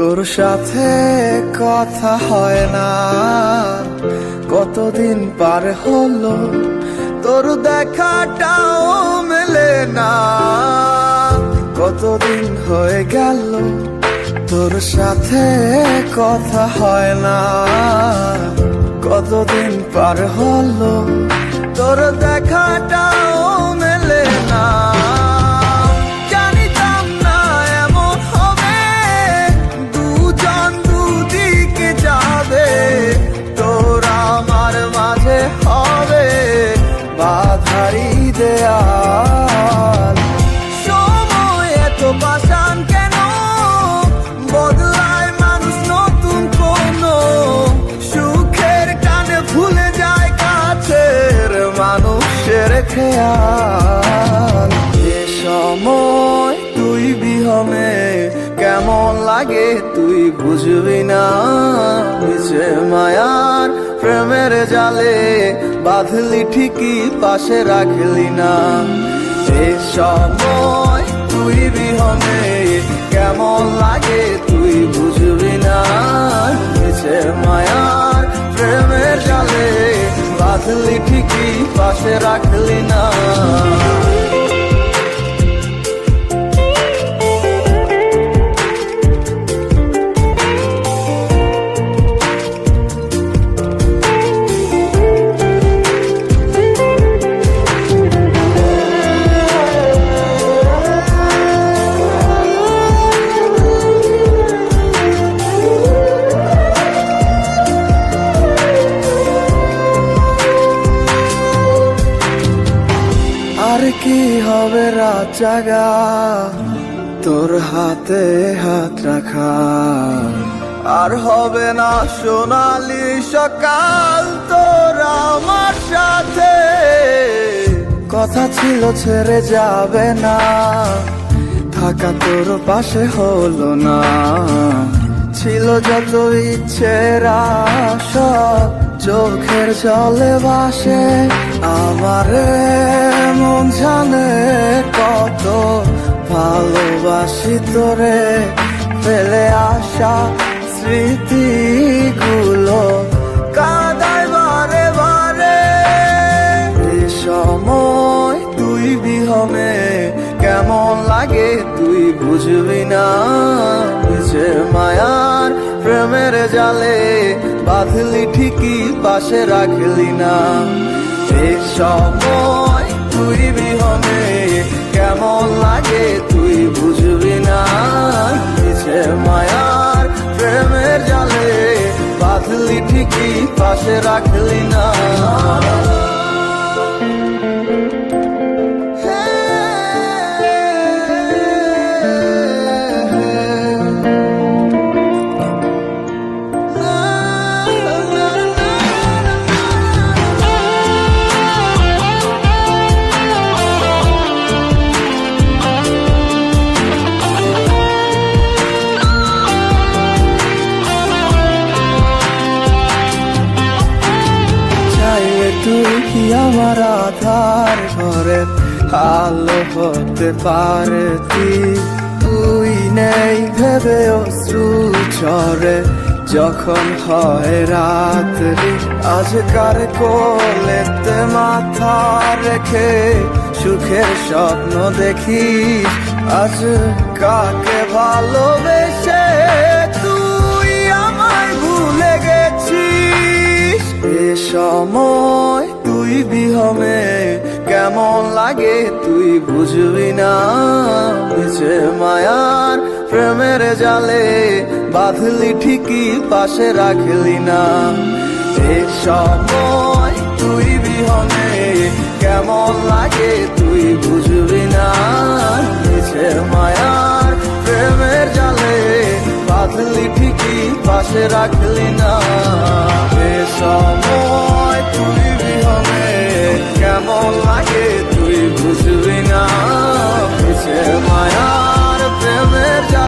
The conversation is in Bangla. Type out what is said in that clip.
তোর সাথে কথা হয় না, কতদিন পার হলো তোর দেখাটাও মেলে না। কতদিন হয়ে গেল তোর সাথে কথা হয় না, কতদিন পার হলো তোর দেখাটাও মেলে না। জানিতাম না এমন হবে, দুজন দুদিকে যাবে, তোর আমার মাঝে হবে বাধারি দেয়াল। সময় এত পাষাণ কেন, বদলায় মানুষ নতুন কোন সুখের টানে ভুলে যায় কাছের মানুষের খেয়াল। এ সময় তুই বিহনে কেমন লাগে তুই বুঝবি না, নিচে মায়ার প্রেমের জালে বাঁধলি ঠিকই পাশে রাখলি না। এ সময় তুই বিহনে কেমন লাগে তুই বুঝবি না, নিচে মায়ার প্রেমের জালে বাঁধলি ঠিকই পাশে রাখলি না। আর কি হবে রাত জাগা তোর হাতে হাত রাখা, আর হবে না সোনালি সকাল তোর আমার সাথে। কথা ছিল ছেড়ে যাবে না, থাকা তোর পাশে হলো না, ছিল যত ইচ্ছের আশা চোখের জলে ভাসে। আমারে মন জানে কত ভালোবাসি তোরে, ফেলে আসা স্মৃতিগুলো কাঁদায় বারে বারে। এ সময় তুই বিহনে কেমন লাগে তুই বুঝবি না, নিচে মায়ার প্রেমের জালে বাঁধলি ঠিকই পাশে রাখলি না। এ সময় তুই বিহনে কেমন লাগে তুই বুঝবি না, নিচে মায়ার প্রেমের জালে বাঁধলি ঠিকই পাশে রাখলি না। তুই আমার আধার ঘরে আলো হতে পারতি, তুই নেই ভেবে অশ্রু ঝরে যখন হয় রাত্রি। আজকার কোলেতে মাথা রেখে সুখের স্বপ্ন দেখিস, আজ কাকে ভালোবেসে তুই আমায় ভুলে গেছিস। এ সময় তুই বিহনে কেমন লাগে তুই বুঝবি না, নিচে মায়ার প্রেমের জালে বাঁধলি ঠিকই পাশে রাখলি না। এ সময় তুই বিহনে কেমন লাগে তুই বুঝবি না, নিচে মায়ার প্রেমের জালে বাঁধলি ঠিকই পাশে রাখলি না। এ সময় তুই বিহনে কেমন লাগে তুই বুঝবি না, নিচে মায়া